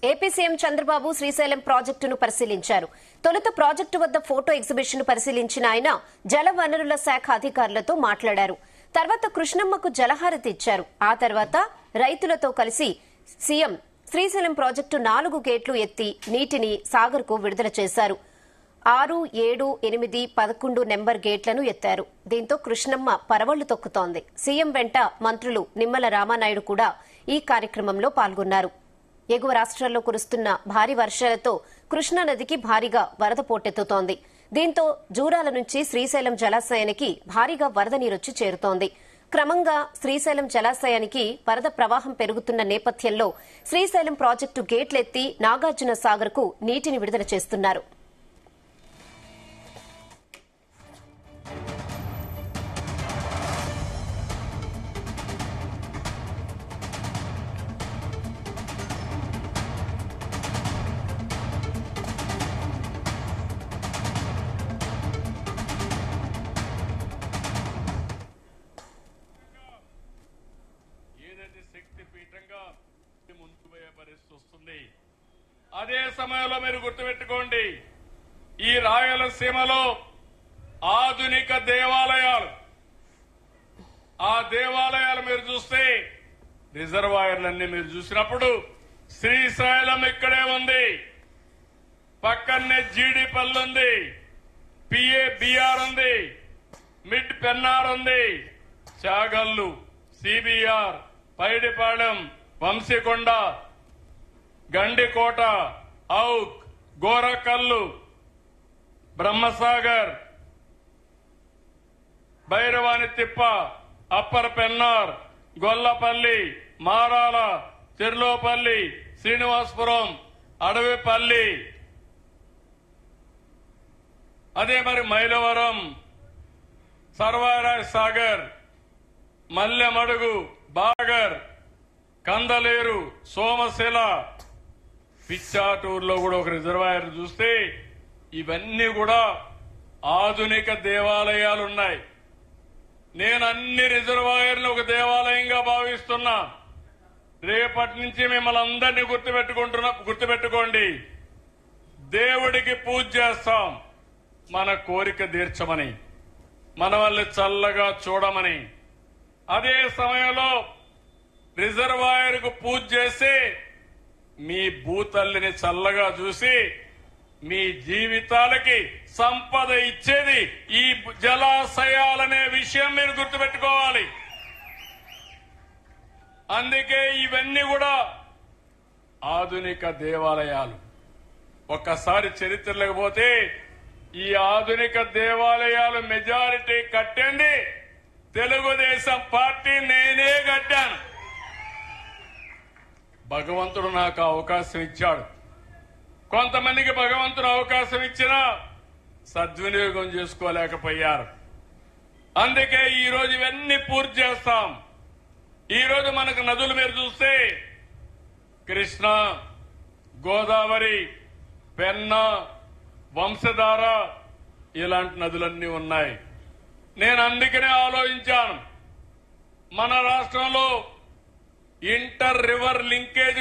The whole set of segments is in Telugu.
ఏపీ సీఎం చంద్రబాబు శ్రీశైలం ప్రాజెక్టును పరిశీలించారు. తొలుత ప్రాజెక్టు వద్ద ఫోటో ఎగ్జిబిషన్ పరిశీలించిన ఆయన జల వనరుల శాఖ అధికారులతో మాట్లాడారు. తర్వాత కృష్ణమ్మకు జలహారతి ఇచ్చారు. ఆ తర్వాత రైతులతో కలిసి సీఎం శ్రీశైలం ప్రాజెక్టు 4 గేట్లు ఎత్తి నీటిని సాగర్కు విడుదల చేశారు. 6, 7, 8, 11 నెంబర్ గేట్లను ఎత్తారు. దీంతో కృష్ణమ్మ పరవళ్లు తొక్కుతోంది. సీఎం వెంట మంత్రులు నిమ్మల రామానాయుడు కూడా ఈ కార్యక్రమంలో పాల్గొన్నారు. ఎగువ రాష్ట్రాల్లో కురుస్తున్న భారీ వర్షాలతో కృష్ణానదికి భారీగా వరద పోటెత్తుతోంది. దీంతో జూరాల నుంచి శ్రీశైలం జలాశయానికి భారీగా వరద నీరొచ్చి చేరుతోంది. క్రమంగా శ్రీశైలం జలాశయానికి వరద ప్రవాహం పెరుగుతున్న నేపథ్యంలో శ్రీశైలం ప్రాజెక్టు గేట్లెత్తి నాగార్జున సాగర్కు నీటిని విడుదల చేస్తున్నారు. అదే సమయంలో మీరు గుర్తుపెట్టుకోండి, ఈ రాయలసీమలో ఆధునిక దేవాలయాలు, ఆ దేవాలయాలు మీరు చూస్తే రిజర్వాయర్లన్నీ మీరు చూసినప్పుడు శ్రీశైలం ఇక్కడే ఉంది, పక్కనే జీడిపల్లి ఉంది, పిఏబిఆర్ ఉంది, మిడ్ పెన్నార్ ఉంది, చాగల్లు, సిబిఆర్, పైడిపాళెం, వంశీకొండ, గండికోట, ఔక్, గోరకల్లు, బ్రహ్మసాగర్, భైరవాని తిప్ప, అప్పర్ పెన్నార్, గొల్లపల్లి, మారాల, చెర్లోపల్లి, శ్రీనివాసపురం, అడవిపల్లి, అదే మరి మైలవరం, సర్వారాయ్ సాగర్, మల్లెమడుగు, బాగర్, కందలేరు, సోమశిల, పిచ్చాటూరులో కూడా ఒక రిజర్వాయర్ చూస్తే ఇవన్నీ కూడా ఆధునిక దేవాలయాలున్నాయి. నేను అన్ని రిజర్వాయర్లు ఒక దేవాలయంగా భావిస్తున్నా. రేపటి నుంచి మిమ్మల్ని అందరినీ గుర్తుపెట్టుకోండి. దేవుడికి పూజ చేస్తాం, మన కోరిక తీర్చమని, మన వాళ్ళని చల్లగా చూడమని. అదే సమయంలో రిజర్వాయర్ కు పూజ చేసి మీ భూతల్లిని చల్లగా చూసి మీ జీవితాలకి సంపద ఇచ్చేది ఈ జలాశయాలనే విషయం మీరు గుర్తుపెట్టుకోవాలి. అందుకే ఇవన్నీ కూడా ఆధునిక దేవాలయాలు. ఒక్కసారి చరిత్రలోకి పోతే ఈ ఆధునిక దేవాలయాలు మెజారిటీ కట్టింది తెలుగుదేశం పార్టీ, నేనే కట్టాను. భగవంతుడు నాకు అవకాశం ఇచ్చాడు. కొంతమందికి భగవంతుడు అవకాశం ఇచ్చినా సద్వినియోగం చేసుకోలేకపోయారు. అందుకే ఈ రోజు ఇవన్నీ పూర్తి చేస్తాం. ఈ రోజు మనకు నదులు మీరు చూస్తే కృష్ణ, గోదావరి, పెన్నా, వంశధార ఇలాంటి నదులన్నీ ఉన్నాయి. నేను అందుకనే ఆలోచించాను, మన రాష్ట్రంలో ఇంట్రా రివర్ లింకేజ్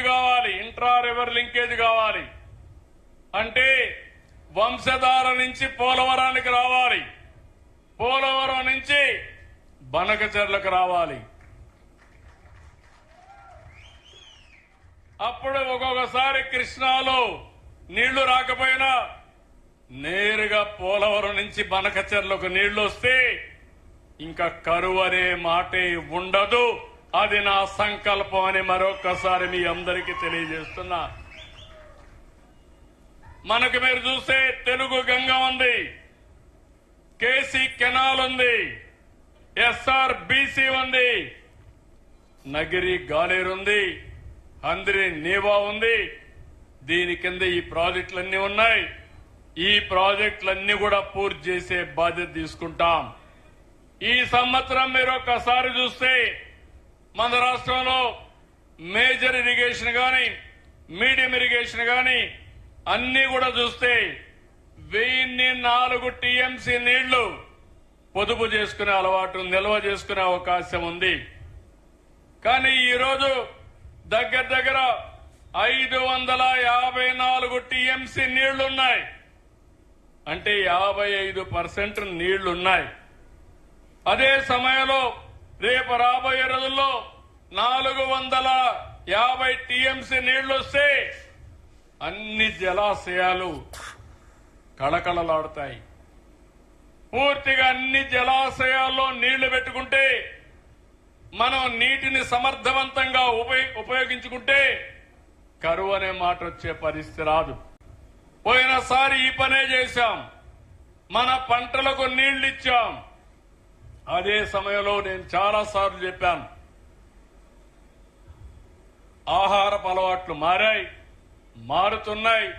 కావాలి అంటే వంశధార నుంచి పోలవరానికి రావాలి, పోలవరం నుంచి బనకచెర్లకు రావాలి. అప్పుడు ఒక్కొక్కసారి కృష్ణాలో నీళ్లు రాకపోయినా నేరుగా పోలవరం నుంచి బనకచెర్లకు నీళ్లు వస్తే ఇంకా కరువు అనే మాటే ఉండదు. అది నా సంకల్పం అని మరొక్కసారి మీ అందరికీ తెలియజేస్తున్నా. మనకు మీరు చూస్తే తెలుగు గంగ ఉంది, కేసీ కెనాల్ ఉంది, SRBC ఉంది, నగిరి గాలేరు ఉంది, హంద్రి నీవా ఉంది. దీని కింద ఈ ప్రాజెక్టులన్నీ ఉన్నాయి. ఈ ప్రాజెక్టులన్నీ కూడా పూర్తి చేసే బాధ్యత తీసుకుంటాం. ఈ సంవత్సరం మీరు ఒక్కసారి చూస్తే మన రాష్ట్రంలో మేజర్ ఇరిగేషన్ గాని, మీడియం ఇరిగేషన్ గాని అన్ని కూడా చూస్తే 1004 TMC నీళ్లు పొదుపు చేసుకునే అలవాటు, నిల్వ చేసుకునే అవకాశం ఉంది. కానీ ఈ రోజు దగ్గర 554 టీఎంసీ నీళ్లున్నాయి. అంటే 55% నీళ్లున్నాయి. అదే సమయంలో రేపు రాబోయే రోజుల్లో 450 టీఎంసీ నీళ్లు వస్తే అన్ని జలాశయాలు కళకళలాడుతాయి. పూర్తిగా అన్ని జలాశయాల్లో నీళ్లు పెట్టుకుంటే, మనం నీటిని సమర్థవంతంగా ఉపయోగించుకుంటే కరువు అనే మాట వచ్చే పరిస్థితి రాదు. పోయినసారి ఈ పనే చేశాం. మన పంటలకు నీళ్లు ఇచ్చాం. అదే సమయంలో నేను చాలా సార్లు చెప్పాను, ఆహారపు అలవాట్లు మారాయి, మారుతున్నాయి.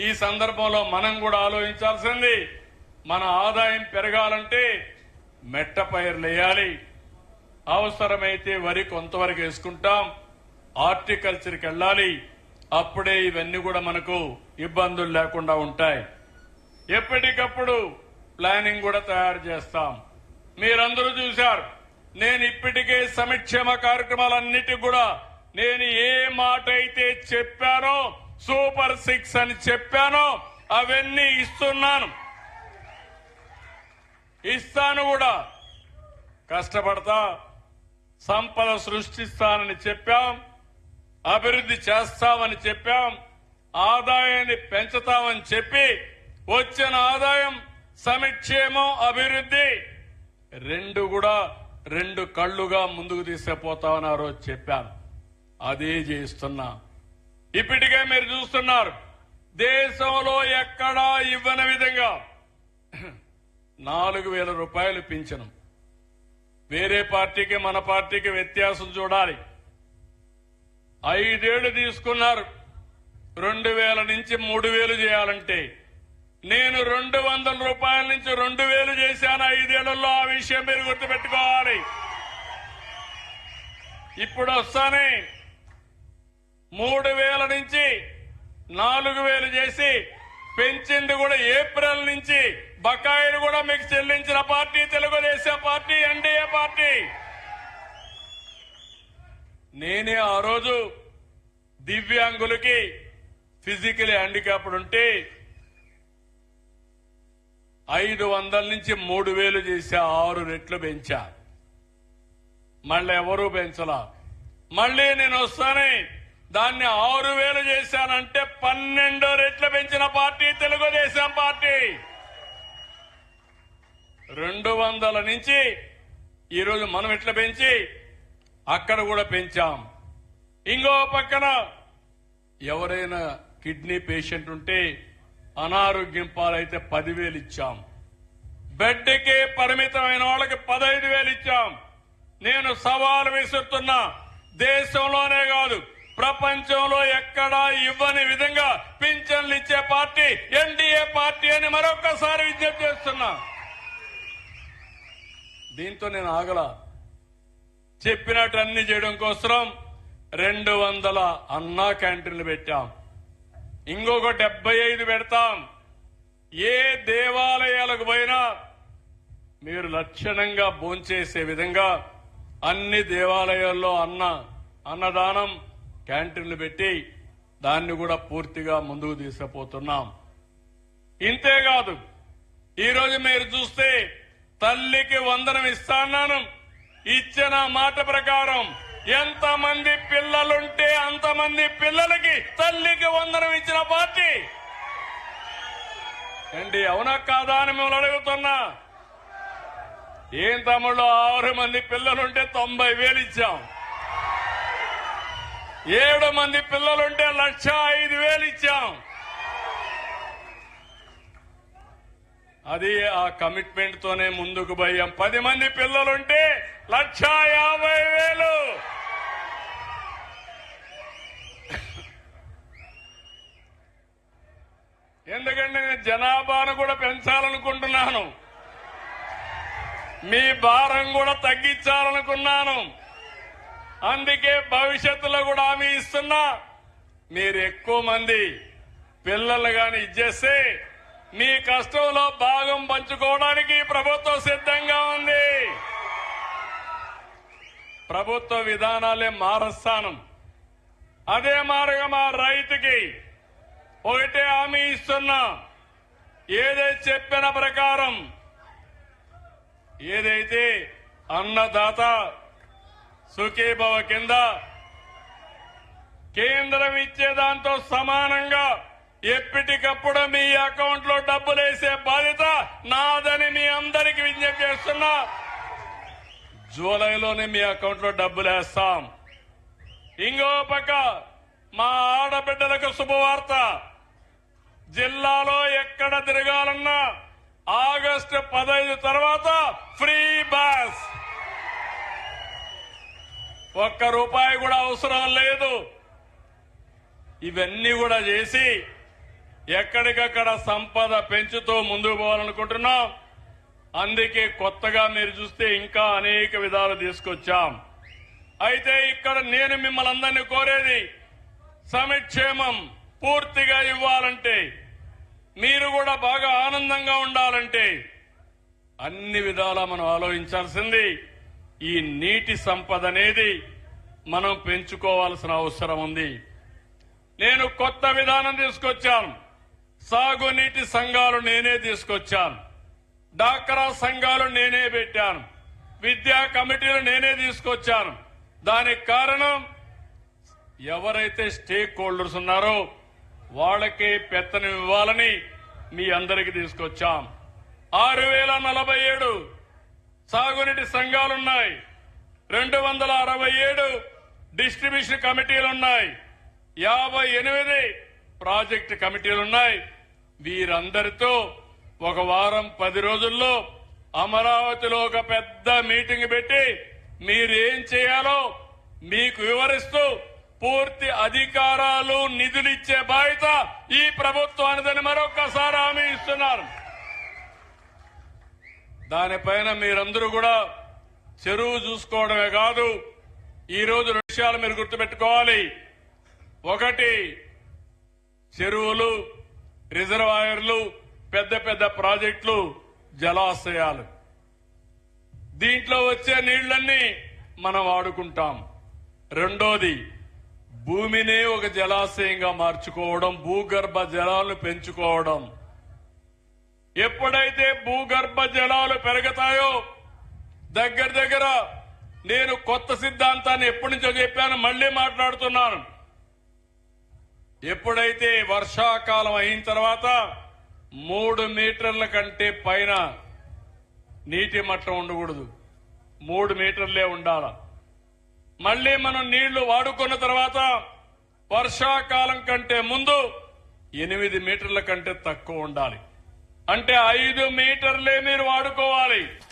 ఈ సందర్భంలో మనం కూడా ఆలోచించాల్సింది, మన ఆదాయం పెరగాలంటే మెట్ట పైర్లు వేయాలి. అవసరమైతే వరి కొంతవరకు వేసుకుంటాం. హార్టికల్చర్కి వెళ్ళాలి. అప్పుడే ఇవన్నీ కూడా మనకు ఇబ్బందులు లేకుండా ఉంటాయి. ఎప్పటికప్పుడు ప్లానింగ్ కూడా తయారు చేస్తాం. మీరందరూ చూశారు, నేను ఇప్పటికే సంక్షేమ కార్యక్రమాలన్నిటికీ కూడా నేను ఏ మాట అయితే చెప్పానో, సూపర్ 6 అని చెప్పానో అవన్నీ ఇస్తాను కూడా. కష్టపడతా, సంపద సృష్టిస్తానని చెప్పాం, అభివృద్ధి చేస్తామని చెప్పాం, ఆదాయాన్ని పెంచుతామని చెప్పి వచ్చిన ఆదాయం, సంక్షేమం, అభివృద్ధి రెండు కళ్లుగా ముందుకు తీసుకుపోతామని ఆ రోజు చెప్పాను. అదే చేస్తున్నా. ఇప్పటికే మీరు చూస్తున్నారు, దేశంలో ఎక్కడా ఇవ్వని విధంగా 4,000 రూపాయలు పింఛను. వేరే పార్టీకి మన పార్టీకి వ్యత్యాసం చూడాలి. 5 ఏళ్లు తీసుకున్నారు 2,000 నుంచి 3,000 చేయాలంటే. నేను 200 రూపాయల నుంచి 2,000 చేశాను 5 ఏళ్లలో. ఆ విషయం మీరు గుర్తుపెట్టుకోవాలి. ఇప్పుడు వస్తానే 3,000 నుంచి 4,000 చేసి పెంచింది కూడా ఏప్రిల్ నుంచి. బకాయిలు కూడా మీకు చెల్లించిన party Telugu Desam party, NDA party. నేనే ఆ రోజు దివ్యాంగులకి, ఫిజికలీ హ్యాండిక్యాప్డ్ ఉంటే 500 నుంచి 3,000 చేశా. 6 రెట్లు పెంచా. మళ్ళీ ఎవరూ పెంచలా. మళ్ళీ నేను వస్తానే దాన్ని 6,000 చేశానంటే 12 రెట్లు పెంచిన పార్టీ తెలుగుదేశం పార్టీ. 200 నుంచి ఈరోజు మనం ఎట్లా పెంచి అక్కడ కూడా పెంచాం. ఇంకో పక్కన ఎవరైనా కిడ్నీ పేషెంట్ ఉంటే, అనారోగ్యం పాలైతే 10,000 ఇచ్చాం. బెడ్కి పరిమితమైన వాళ్ళకి 15,000 ఇచ్చాం. నేను సవాలు విసురుతున్నా, దేశంలోనే కాదు ప్రపంచంలో ఎక్కడా ఇవ్వని విధంగా పింఛన్లు ఇచ్చే పార్టీ ఎన్డీఏ పార్టీ అని మరొకసారి విజ్ఞప్తి చేస్తున్నా. దీంతో నేను ఆగల. చెప్పినట్టు అన్ని చేయడం కోసం 200 అన్నా క్యాంటీన్లు పెట్టాం. ఇంకొక 75 పెడతాం. ఏ దేవాలయాలకు పోయినా మీరు లక్షణంగా భోంచేసే విధంగా అన్ని దేవాలయాల్లో అన్నదానం క్యాంటీన్లు పెట్టి దాన్ని కూడా పూర్తిగా ముందుకు తీసుకుపోతున్నాం. ఇంతేకాదు, ఈరోజు మీరు చూస్తే తల్లికి వందనం ఇస్తాను. ఇచ్చిన మాట ప్రకారం ఎంతమంది పిల్లలుంటే అంతమంది పిల్లలకి తల్లికి వందనం ఇచ్చిన పార్టీ ఏంటి? అవునా కాదా అని మిమ్మల్ని అడుగుతున్నా. ఏం తమ్ముళ్ళు, 6 మంది పిల్లలుంటే 90,000 ఇచ్చాం. 7 మంది పిల్లలుంటే 1,05,000 ఇచ్చాం. అది ఆ కమిట్మెంట్ తోనే ముందుకు పోయాం. 10 మంది పిల్లలుంటే 1,50,000. ఎందుకంటే నేను జనాభాను కూడా పెంచాలనుకుంటున్నాను. మీ భారం కూడా తగ్గించాలనుకున్నాను. అందుకే భవిష్యత్తులో కూడా హామీ ఇస్తున్నా, మీరు ఎక్కువ మంది పిల్లలు గాని ఇచ్చేస్తే మీ కష్టంలో భాగం పంచుకోవడానికి ప్రభుత్వం సిద్ధంగా ఉంది. ప్రభుత్వ విధానాలే మారుస్తాను. అదే మారుగా మా రైతుకి ఒకటే హామీ ఇస్తున్నా, ఏదైతే చెప్పిన ప్రకారం ఏదైతే అన్నదాత సుఖీభవ కింద కేంద్రం ఇచ్చేదాంతో సమానంగా ఎప్పటికప్పుడు మీ అకౌంట్ లో డబ్బులు వేసే బాధ్యత నాదని మీ అందరికీ విజ్ఞప్తి చేస్తున్నా. జూలైలోనే మీ అకౌంట్ లో డబ్బులు వేస్తాం. ఇంకో పక్క మా ఆడబిడ్డలకు శుభవార్త, జిల్లాలో ఎక్కడ తిరగాలన్నా ఆగస్టు 15 తర్వాత ఫ్రీ బస్, ₹1 కూడా అవసరం లేదు. ఇవన్నీ కూడా చేసి ఎక్కడికక్కడ సంపద పెంచుతూ ముందుకు పోవాలనుకుంటున్నాం. అందుకే కొత్తగా మీరు చూస్తే ఇంకా అనేక విధాలు తీసుకొచ్చాం. అయితే ఇక్కడ నేను మిమ్మల్ని అందరినీ కోరేది, సంక్షేమం పూర్తిగా ఇవ్వాలంటే, మీరు కూడా బాగా ఆనందంగా ఉండాలంటే అన్ని విధాలా మనం ఆలోచించాల్సింది ఈ నీటి సంపద అనేది మనం పెంచుకోవాల్సిన అవసరం ఉంది. నేను కొత్త విధానం తీసుకొచ్చాను. సాగునీటి సంఘాలు నేనే తీసుకొచ్చాను. డాక్రా సంఘాలు నేనే పెట్టాను. విద్యా కమిటీలు నేనే తీసుకొచ్చాను. దానికి కారణం ఎవరైతే స్టేక్ హోల్డర్స్ ఉన్నారో వాళ్ళకే పెత్తనం ఇవ్వాలని మీ అందరికీ తీసుకొచ్చాం. 6047 సాగునీటి సంఘాలున్నాయి. 267 డిస్ట్రిబ్యూషన్ కమిటీలున్నాయి. 58 ప్రాజెక్టు కమిటీలున్నాయి. వీరందరితో ఒక వారం 10 రోజుల్లో అమరావతిలో ఒక పెద్ద మీటింగ్ పెట్టి మీరేం చేయాలో మీకు వివరిస్తూ పూర్తి అధికారాలు నిధులు ఇచ్చే బాధ్యత ఈ ప్రభుత్వానిదని మరొక్కసారి హామీ ఇస్తున్నారు. దానిపైన మీరందరూ కూడా చెరువు చూసుకోవడమే కాదు, ఈ రోజు 2 విషయాలు మీరు గుర్తుపెట్టుకోవాలి. ఒకటి, చెరువులు, రిజర్వాయర్లు, పెద్ద పెద్ద ప్రాజెక్టులు, జలాశయాలు, దీంట్లో వచ్చే నీళ్లన్నీ మనం వాడుకుంటాం. రెండోది, భూమినే ఒక జలాశయంగా మార్చుకోవడం, భూగర్భ జలాలను పెంచుకోవడం. ఎప్పుడైతే భూగర్భ జలాలు పెరుగుతాయో, దగ్గర నేను కొత్త సిద్ధాంతాన్ని ఎప్పటి నుంచో చెప్పాను, మళ్లీ మాట్లాడుతున్నాను. ఎప్పుడైతే వర్షాకాలం అయిన తర్వాత 3 మీటర్ల కంటే పైన నీటి మట్టం ఉండకూడదు, 3 మీటర్లే ఉండాల. మళ్లీ మనం నీళ్లు వాడుకున్న తర్వాత వర్షాకాలం కంటే ముందు 8 మీటర్ల కంటే తక్కువ ఉండాలి. అంటే 5 మీటర్ల